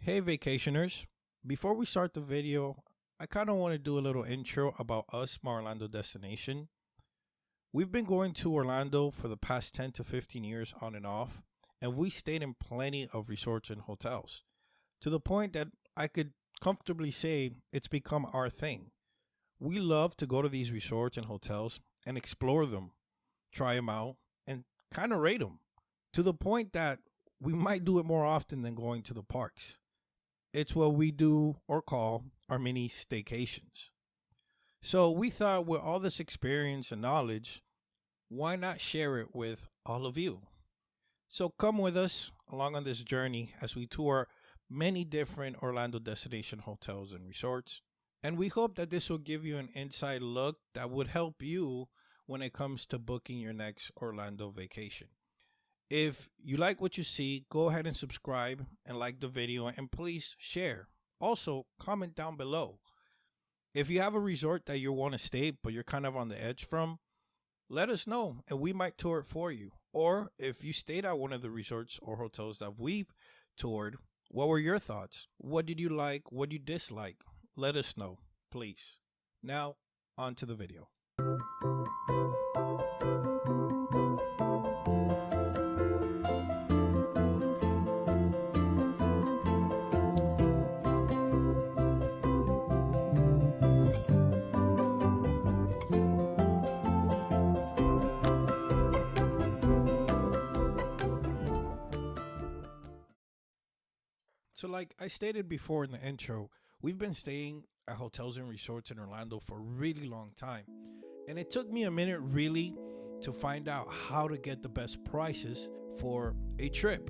Hey vacationers, before we start the video, I kind of want to do a little intro about us, MYORLANDO destination. We've been going to Orlando for the past 10 to 15 years on and off, and we stayed in plenty of resorts and hotels, to the point that I could comfortably say it's become our thing. We love to go to these resorts and hotels and explore them, try them out, and kind of rate them, to the point that we might do it more often than going to the parks. It's what we do or call our mini staycations. So we thought with all this experience and knowledge, why not share it with all of you? So come with us along on this journey as we tour many different Orlando destination hotels and resorts. And we hope that this will give you an inside look that would help you when it comes to booking your next Orlando vacation. If you like what you see, go ahead and subscribe and like the video, and please share. Also, comment down below. If you have a resort that you want to stay but you're kind of on the edge from, let us know and we might tour it for you. Or if you stayed at one of the resorts or hotels that we've toured, what were your thoughts? What did you like? What did you dislike? Let us know, please. Now, on to the video. So like I stated before in the intro, we've been staying at hotels and resorts in Orlando for a really long time. And it took me a minute really to find out how to get the best prices for a trip.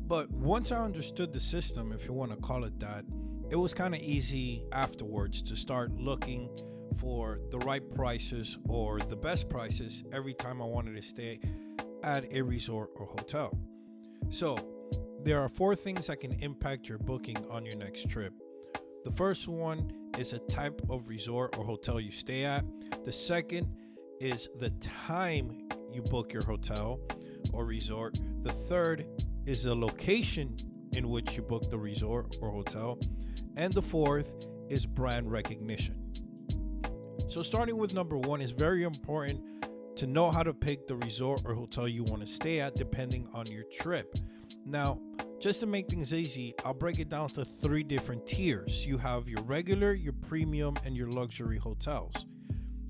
But once I understood the system, if you want to call it that, it was kind of easy afterwards to start looking for the right prices or the best prices every time I wanted to stay at a resort or hotel. So there are 4 things that can impact your booking on your next trip. The first one is a type of resort or hotel you stay at. The second is the time you book your hotel or resort. The third is the location in which you book the resort or hotel. And the fourth is brand recognition. So starting with number 1, it's very important to know how to pick the resort or hotel you want to stay at depending on your trip. Now, just to make things easy, I'll break it down to 3 different tiers. You have your regular, your premium, and your luxury hotels.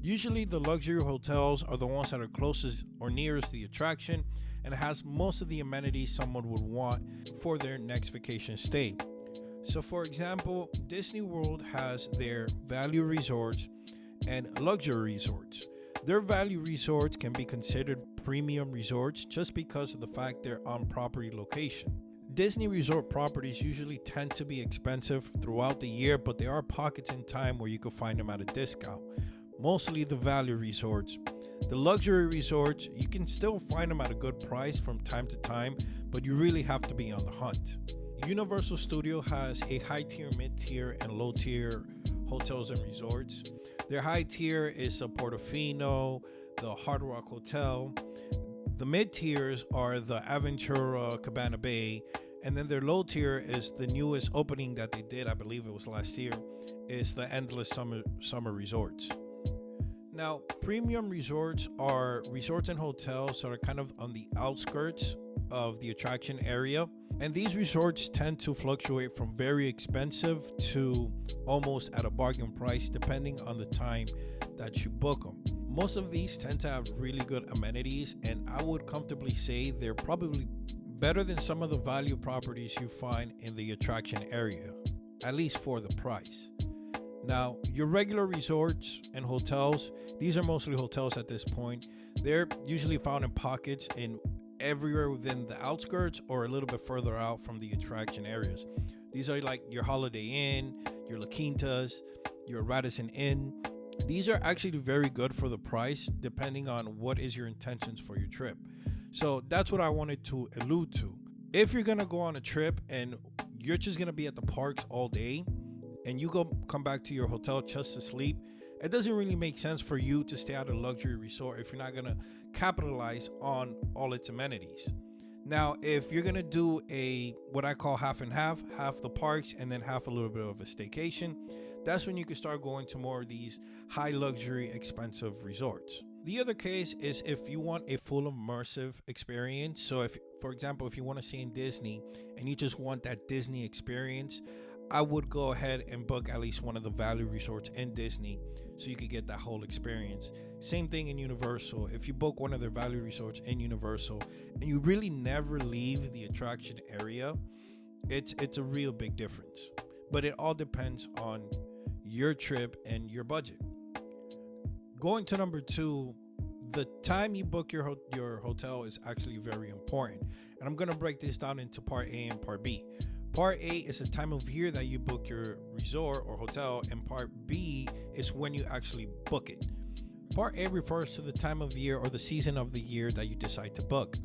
Usually the luxury hotels are the ones that are closest or nearest the attraction and has most of the amenities someone would want for their next vacation stay. So for example, Disney World has their value resorts and luxury resorts. Their value resorts can be considered premium resorts just because of the fact they're on property location. Disney resort properties usually tend to be expensive throughout the year, but there are pockets in time where you can find them at a discount. Mostly the value resorts. The luxury resorts, you can still find them at a good price from time to time, but you really have to be on the hunt. Universal Studios has a high tier, mid tier, and low tier hotels and resorts. Their high tier is Portofino, the Hard Rock Hotel. The mid tiers are the Aventura Cabana Bay, and then their low tier is the newest opening that they did, I believe it was last year, is the Endless Summer Resorts. Now, premium resorts are resorts and hotels that are kind of on the outskirts of the attraction area, and these resorts tend to fluctuate from very expensive to almost at a bargain price depending on the time that you book them. Most of these tend to have really good amenities, and I would comfortably say they're probably better than some of the value properties you find in the attraction area, at least for the price. Now, your regular resorts and hotels, these are mostly hotels at this point. They're usually found in pockets in everywhere within the outskirts or a little bit further out from the attraction areas. These are like your Holiday Inn, your La Quintas, your Radisson Inn. These are actually very good for the price depending on what is your intentions for your trip. So that's what I wanted to allude to. If you're going to go on a trip and you're just going to be at the parks all day and you come back to your hotel just to sleep, it doesn't really make sense for you to stay at a luxury resort if you're not going to capitalize on all its amenities. Now, if you're gonna do a what I call half and half the parks and then half a little bit of a staycation, that's when you can start going to more of these high luxury, expensive resorts. The other case is if you want a full immersive experience. So if, for example, if you want to stay in Disney and you just want that Disney experience, I would go ahead and book at least one of the value resorts in Disney so you could get that whole experience. Same thing in Universal. If you book one of their value resorts in Universal and you really never leave the attraction area, it's a real big difference. But it all depends on your trip and your budget. Going to number 2, the time you book your hotel is actually very important. And I'm going to break this down into part A and part B. Part A is the time of year that you book your resort or hotel, and part B is when you actually book it. Part A refers to the time of year or the season of the year that you decide to book.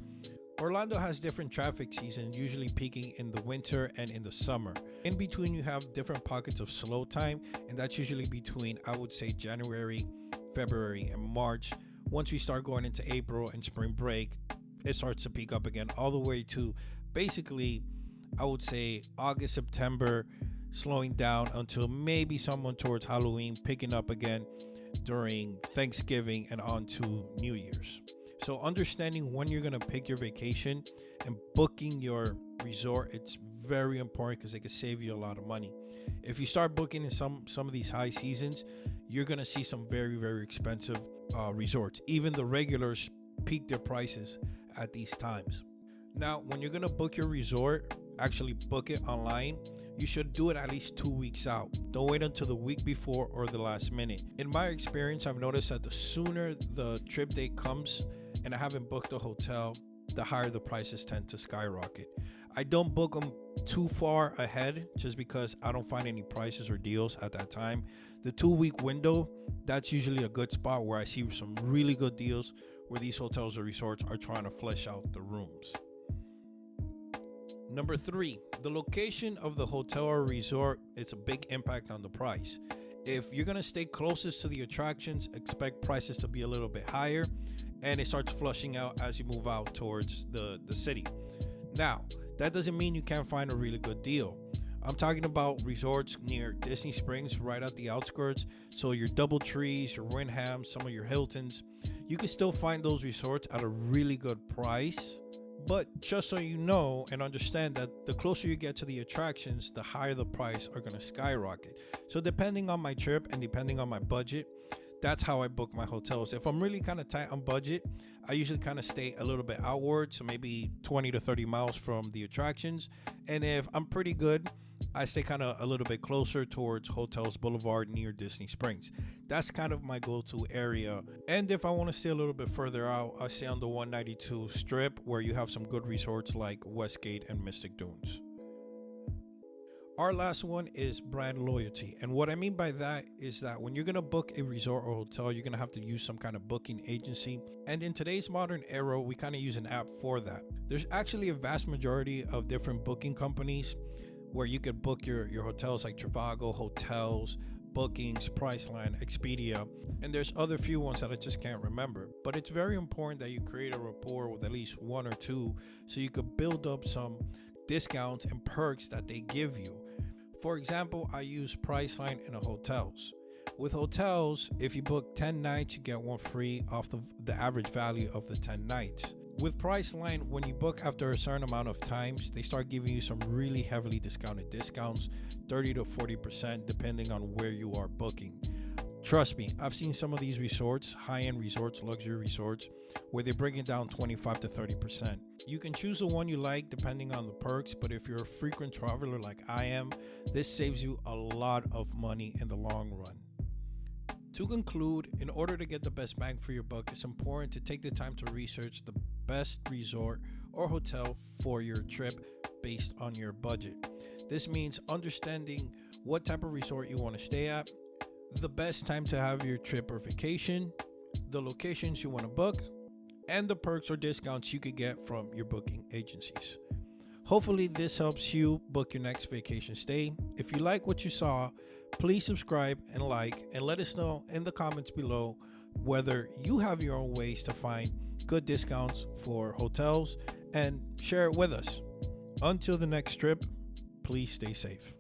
Orlando has different traffic seasons, usually peaking in the winter and in the summer. In between, you have different pockets of slow time, and that's usually between, I would say, January, February, and March. Once we start going into April and spring break, it starts to peak up again all the way to basically, I would say, August, September, slowing down until maybe someone towards Halloween, picking up again during Thanksgiving and on to New Year's. So understanding when you're going to pick your vacation and booking your resort, it's very important because it can save you a lot of money. If you start booking in some of these high seasons, you're going to see some very, very expensive resorts. Even the regulars peak their prices at these times. Now, when you're going to book your resort, actually book it online, you should do it at least 2 weeks out. Don't wait until the week before or the last minute. In my experience, I've noticed that the sooner the trip date comes and I haven't booked a hotel, the higher the prices tend to skyrocket. I don't book them too far ahead just because I don't find any prices or deals at that time. The 2-week window, that's usually a good spot where I see some really good deals where these hotels or resorts are trying to flesh out the rooms. Number 3, the location of the hotel or resort, it's a big impact on the price. If you're going to stay closest to the attractions, expect prices to be a little bit higher, and it starts flushing out as you move out towards the city. Now, that doesn't mean you can't find a really good deal. I'm talking about resorts near Disney Springs, right at the outskirts. So your DoubleTrees, your Wyndhams, some of your Hiltons, you can still find those resorts at a really good price. But just so you know and understand that the closer you get to the attractions, the higher the price are going to skyrocket. So depending on my trip and depending on my budget, that's how I book my hotels. If I'm really kind of tight on budget, I usually kind of stay a little bit outward, so maybe 20 to 30 miles from the attractions. And if I'm pretty good, I stay kind of a little bit closer towards Hotels Boulevard near Disney Springs. That's kind of my go-to area. And if I want to stay a little bit further out, I stay on the 192 Strip, where you have some good resorts like Westgate and Mystic Dunes. Our last one is brand loyalty. And what I mean by that is that when you're going to book a resort or hotel, you're going to have to use some kind of booking agency. And in today's modern era, we kind of use an app for that. There's actually a vast majority of different booking companies where you could book your hotels like Trivago, Hotels, Bookings, Priceline, Expedia, and there's other few ones that I just can't remember. But it's very important that you create a rapport with at least one or two so you could build up some discounts and perks that they give you. For example, I use Priceline in hotels. With hotels, if you book 10 nights, you get one free off the average value of the 10 nights. With Priceline, when you book after a certain amount of times, they start giving you some really heavily discounted discounts, 30 to 40% depending on where you are booking. Trust me, I've seen some of these resorts, high-end resorts, luxury resorts, where they bring it down 25 to 30%. You can choose the one you like depending on the perks, but if you're a frequent traveler like I am, this saves you a lot of money in the long run. To conclude, in order to get the best bang for your buck, it's important to take the time to research the best resort or hotel for your trip based on your budget. This means understanding what type of resort you want to stay at, the best time to have your trip or vacation, the locations you want to book, and the perks or discounts you could get from your booking agencies. Hopefully this helps you book your next vacation stay. If you like what you saw, please subscribe and like, and let us know in the comments below whether you have your own ways to find good discounts for hotels and share it with us. Until the next trip, please stay safe.